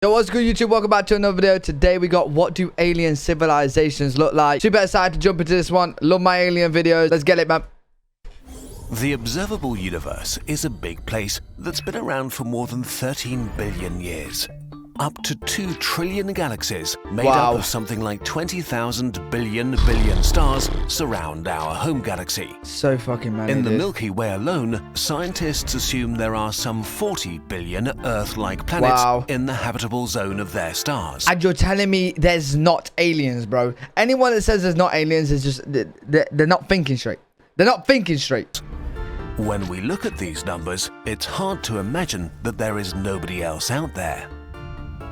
Yo, what's good, YouTube? Welcome back to another video. Today we got what do alien civilizations look like. Super excited to jump into this one. Love my alien videos. Let's get it, man. The observable universe is a big place that's been around for more than 13 billion years. Up to 2 trillion galaxies made up of something like 20,000 billion stars surround our home galaxy. So fucking many. In the Milky Way alone, scientists assume there are some 40 billion Earth-like planets in the habitable zone of their stars. And you're telling me there's not aliens, bro? Anyone that says there's not aliens is just, they're not thinking straight. They're not thinking straight. When we look at these numbers, it's hard to imagine that there is nobody else out there.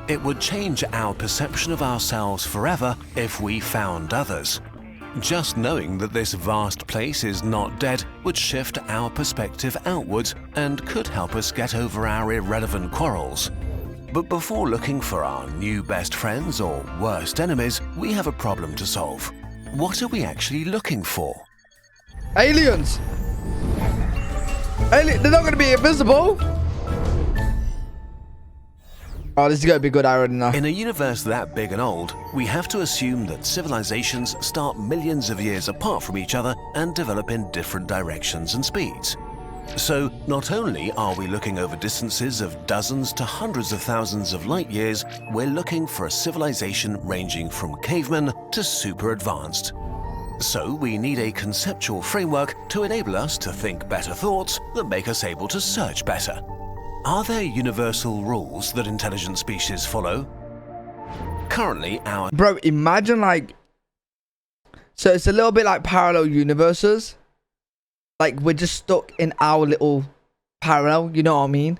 It would change our perception of ourselves forever if we found others. Just knowing that this vast place is not dead would shift our perspective outwards and could help us get over our irrelevant quarrels. But before looking for our new best friends or worst enemies, we have a problem to solve. What are we actually looking for? Aliens! They're not going to be invisible. Oh, this is going to be good, I already know. In a universe that big and old, we have to assume that civilizations start millions of years apart from each other and develop in different directions and speeds. So, not only are we looking over distances of dozens to hundreds of thousands of light years, we're looking for a civilization ranging from cavemen to super advanced. So, we need a conceptual framework to enable us to think better thoughts that make us able to search better. Are there universal rules that intelligent species follow? Currently, our... Bro, imagine like... So it's a little bit like parallel universes. Like we're just stuck in our little parallel, you know what I mean?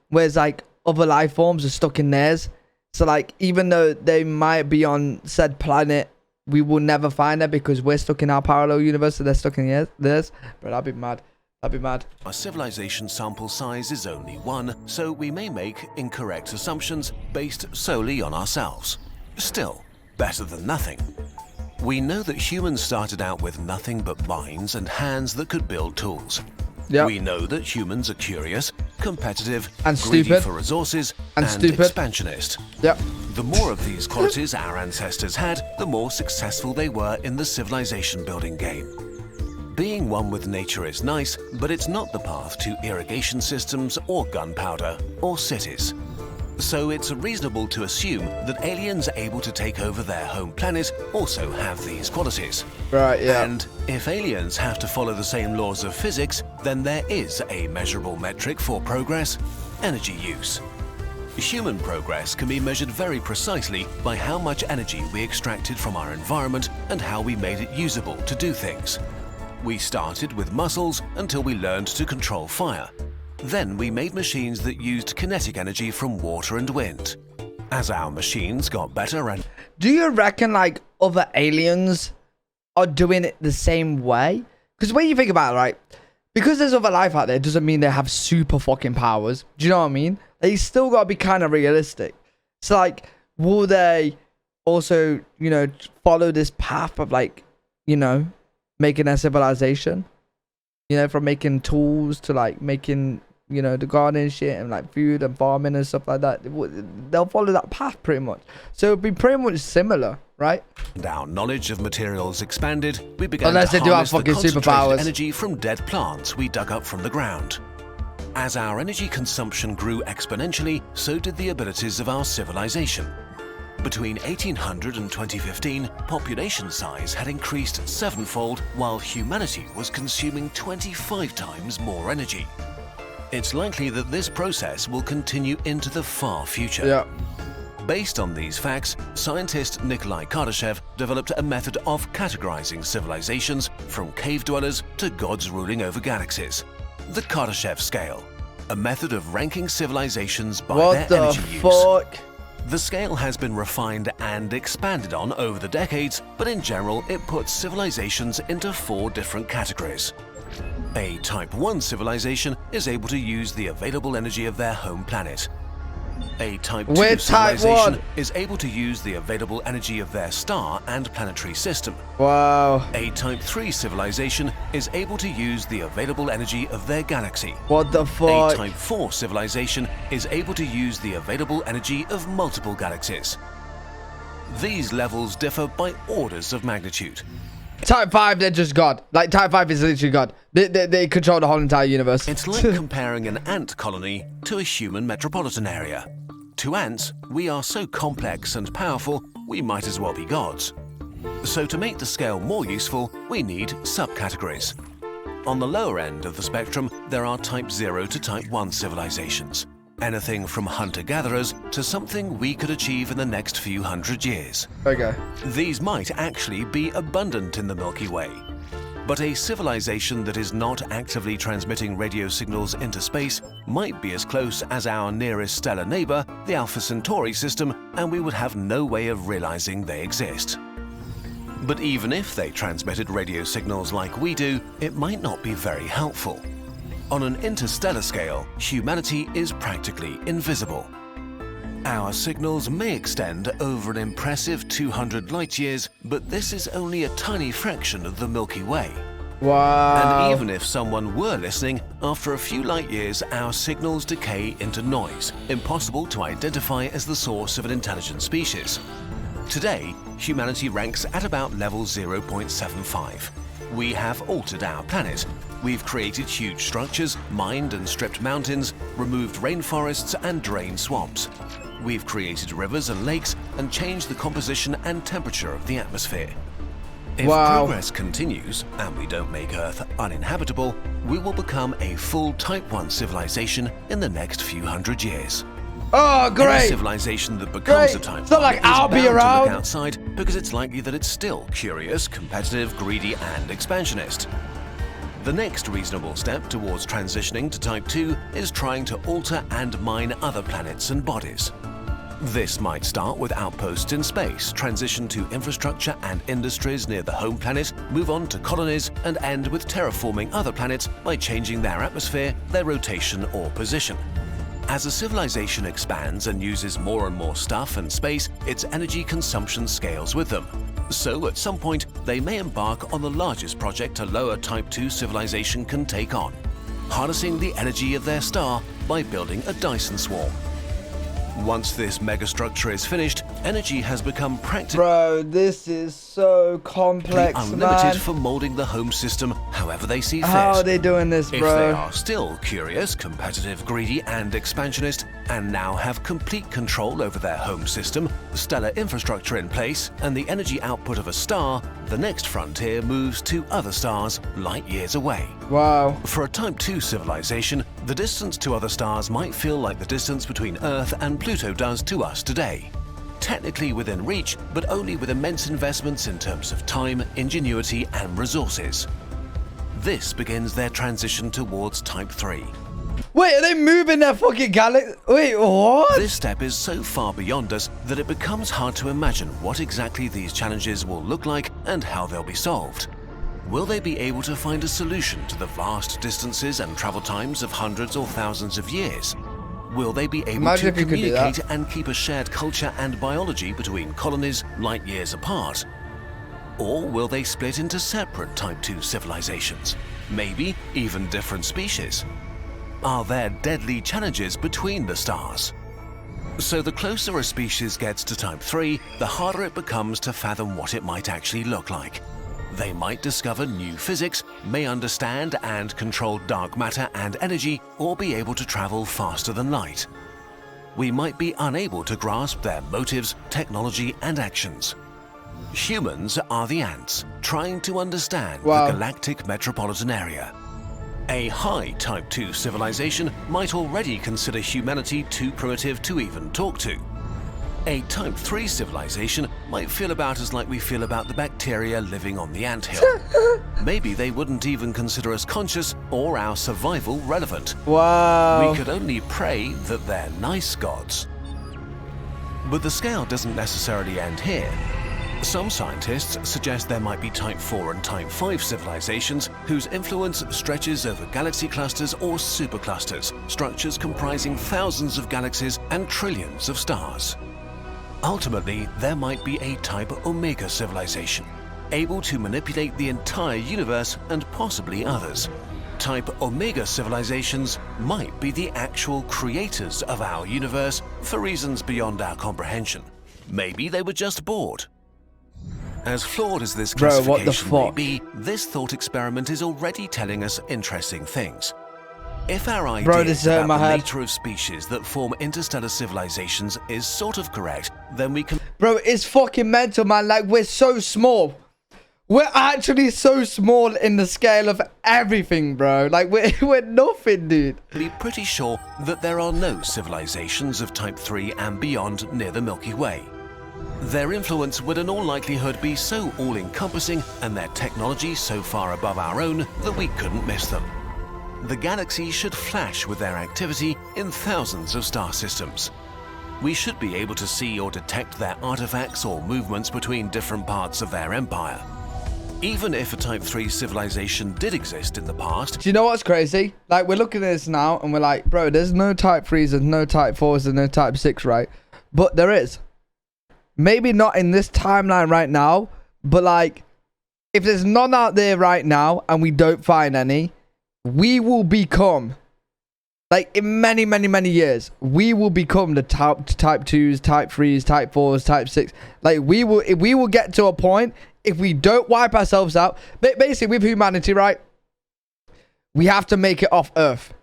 Whereas like other life forms are stuck in theirs. So like even though they might be on said planet, we will never find them because we're stuck in our parallel universe, so they're stuck in theirs. Bro, that'd be mad. That'd be mad. Our civilization sample size is only 1, so we may make incorrect assumptions based solely on ourselves. Still, better than nothing. We know that humans started out with nothing but minds and hands that could build tools. Yep. We know that humans are curious, competitive, and greedy stupid for resources, and expansionist. Yep. The more of these qualities our ancestors had, the more successful they were in the civilization building game. Being one with nature is nice, but it's not the path to irrigation systems or gunpowder or cities. So it's reasonable to assume that aliens able to take over their home planet also have these qualities. Right, yeah. And if aliens have to follow the same laws of physics, then there is a measurable metric for progress: energy use. Human progress can be measured very precisely by how much energy we extracted from our environment and how we made it usable to do things. We started with muscles until we learned to control fire. Then we made machines that used kinetic energy from water and wind. As our machines got better and... Do you reckon like other aliens are doing it the same way? Because when you think about it, right? Because there's other life out there doesn't mean they have super fucking powers. Do you know what I mean? They still got to be kind of realistic. So like, will they also, you know, follow this path of like, you know, making a civilization, you know, from making tools to like making, you know, the garden shit and like food and farming and stuff like that? They'll follow that path pretty much. So it'll be pretty much similar, right? And our knowledge of materials expanded, we began Unless to they do have harness the fucking concentrated superpowers. energy from dead plants we dug up from the ground. As our energy consumption grew exponentially, so did the abilities of our civilization. Between 1800 and 2015, population size had increased 7-fold, while humanity was consuming 25 times more energy. It's likely that this process will continue into the far future. Yeah. Based on these facts, scientist Kardashev developed a method of categorizing civilizations from cave dwellers to gods ruling over galaxies. The Kardashev Scale, a method of ranking civilizations by their energy use. What the fuck? The scale has been refined and expanded on over the decades, but in general it puts civilizations into 4 different categories. A Type 1 civilization is able to use the available energy of their home planet. A Type 2 We're Type civilization 1. is able to use the available energy of their star and planetary system. Wow. A Type 3 civilization is able to use the available energy of their galaxy. What the A fuck? Type 4 civilization is able to use the available energy of multiple galaxies. These levels differ by orders of magnitude. Type 5, they're just God. Like, Type 5 is literally God. They control the whole entire universe. It's like comparing an ant colony to a human metropolitan area. To ants, we are so complex and powerful, we might as well be gods. So to make the scale more useful, we need subcategories. On the lower end of the spectrum, there are Type 0 to Type 1 civilizations. Anything from hunter-gatherers to something we could achieve in the next few hundred years. Okay. These might actually be abundant in the Milky Way. But a civilization that is not actively transmitting radio signals into space might be as close as our nearest stellar neighbor, the Alpha Centauri system, and we would have no way of realizing they exist. But even if they transmitted radio signals like we do, it might not be very helpful. On an interstellar scale, humanity is practically invisible. Our signals may extend over an impressive 200 light-years, but this is only a tiny fraction of the Milky Way. Wow. And even if someone were listening, after a few light-years, our signals decay into noise, impossible to identify as the source of an intelligent species. Today, humanity ranks at about level 0.75. We have altered our planet. We've created huge structures, mined and stripped mountains, removed rainforests and drained swamps. We've created rivers and lakes and changed the composition and temperature of the atmosphere. If progress continues and we don't make Earth uninhabitable, we will become a full Type 1 civilization in the next few hundred years. Oh, Any great. civilization that becomes a Type 1 It's not like is I'll be bound to around. look outside because it's likely that it's still curious, competitive, greedy, and expansionist. The next reasonable step towards transitioning to Type 2 is trying to alter and mine other planets and bodies. This might start with outposts in space, transition to infrastructure and industries near the home planet, move on to colonies, and end with terraforming other planets by changing their atmosphere, their rotation, or position. As a civilization expands and uses more and more stuff and space, its energy consumption scales with them. So at some point, they may embark on the largest project a lower Type 2 civilization can take on, harnessing the energy of their star by building a Dyson swarm. Once this megastructure is finished, energy has become practically Bro, this is so complex, unlimited man. for molding the home system however they see fit. How are they doing this, If bro? they are still curious, competitive, greedy, and expansionist, and now have complete control over their home system, stellar infrastructure in place, and the energy output of a star, the next frontier moves to other stars light years away. Wow. For a Type 2 civilization, the distance to other stars might feel like the distance between Earth and Pluto does to us today. Technically within reach, but only with immense investments in terms of time, ingenuity, and resources. This begins their transition towards Type 3. Wait, are they moving their fucking galaxy? Wait, what? This step is so far beyond us that it becomes hard to imagine what exactly these challenges will look like and how they'll be solved. Will they be able to find a solution to the vast distances and travel times of hundreds or thousands of years? Will they be able Imagine to if you could do that. communicate and keep a shared culture and biology between colonies light years apart? Or will they split into separate Type 2 civilizations? Maybe even different species? Are there deadly challenges between the stars? So the closer a species gets to Type 3, the harder it becomes to fathom what it might actually look like. They might discover new physics, may understand and control dark matter and energy, or be able to travel faster than light. We might be unable to grasp their motives, technology, and actions. Humans are the ants, trying to understand the galactic metropolitan area. A high Type 2 civilization might already consider humanity too primitive to even talk to. A Type 3 civilization might feel about as like we feel about the bacteria living on the anthill. Maybe they wouldn't even consider us conscious or our survival relevant. Wow. We could only pray that they're nice gods. But the scale doesn't necessarily end here. Some scientists suggest there might be Type 4 and Type 5 civilizations whose influence stretches over galaxy clusters or superclusters, structures comprising thousands of galaxies and trillions of stars. Ultimately, there might be a Type Omega civilization, able to manipulate the entire universe and possibly others. Type Omega civilizations might be the actual creators of our universe for reasons beyond our comprehension. Maybe they were just bored. As flawed as this classification may be, this thought experiment is already telling us interesting things. If our idea about the nature of species that form interstellar civilizations is sort of correct, then we can... Bro, it's fucking mental, man. Like, we're so small. We're actually so small in the scale of everything, bro. Like, we're nothing, dude. Be pretty sure that there are no civilizations of Type 3 and beyond near the Milky Way. Their influence would in all likelihood be so all-encompassing and their technology so far above our own that we couldn't miss them. The galaxy should flash with their activity in thousands of star systems. We should be able to see or detect their artifacts or movements between different parts of their empire. Even if a Type 3 civilization did exist in the past... Do you know what's crazy? Like, we're looking at this now and we're like, bro, there's no Type 3s, there's no Type 4s, there's no Type 6, right? But there is. Maybe not in this timeline right now, but like, if there's none out there right now and we don't find any, we will become, like, in many, many, many years, we will become the type 2s, Type 3s, Type 4s, Type 6. Like, we will get to a point, if we don't wipe ourselves out, basically with humanity, right? We have to make it off Earth.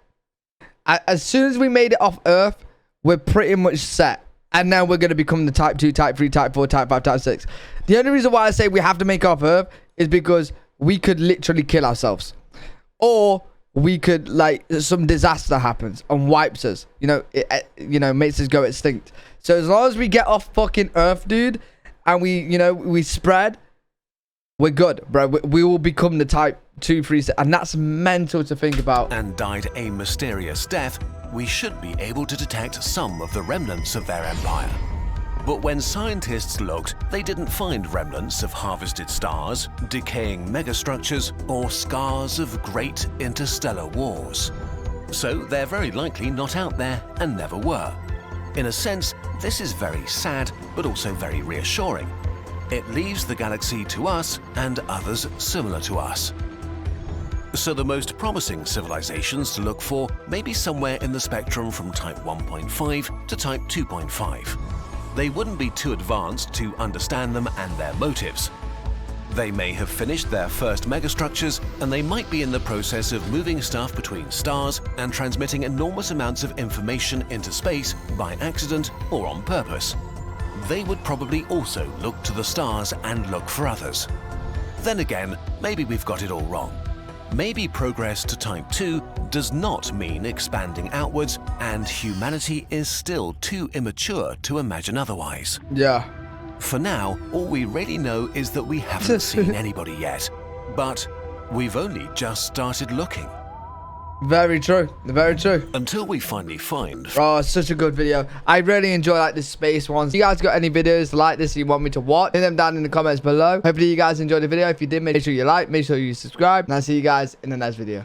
As soon as we made it off Earth, we're pretty much set. And now we're going to become the Type 2, Type 3, Type 4, Type 5, Type 6. The only reason why I say we have to make it off Earth is because we could literally kill ourselves. Or we could, like, some disaster happens and wipes us. You know, it makes us go extinct. So as long as we get off fucking Earth, dude, and we spread, we're good, bro. We will become the Type 2, 3, 6. And that's mental to think about. And died a mysterious death, we should be able to detect some of the remnants of their empire. But when scientists looked, they didn't find remnants of harvested stars, decaying megastructures, or scars of great interstellar wars. So they're very likely not out there and never were. In a sense, this is very sad, but also very reassuring. It leaves the galaxy to us and others similar to us. So the most promising civilizations to look for may be somewhere in the spectrum from Type 1.5 to Type 2.5. They wouldn't be too advanced to understand them and their motives. They may have finished their first megastructures, and they might be in the process of moving stuff between stars and transmitting enormous amounts of information into space by accident or on purpose. They would probably also look to the stars and look for others. Then again, maybe we've got it all wrong. Maybe progress to Type 2 does not mean expanding outwards, and humanity is still too immature to imagine otherwise. Yeah. For now, all we really know is that we haven't seen anybody yet, but we've only just started looking. Very true. Very true. Until we finally find... Oh, such a good video. I really enjoy, like, the space ones. If you guys got any videos like this you want me to watch, leave them down in the comments below. Hopefully you guys enjoyed the video. If you did, make sure you like, make sure you subscribe, and I'll see you guys in the next video.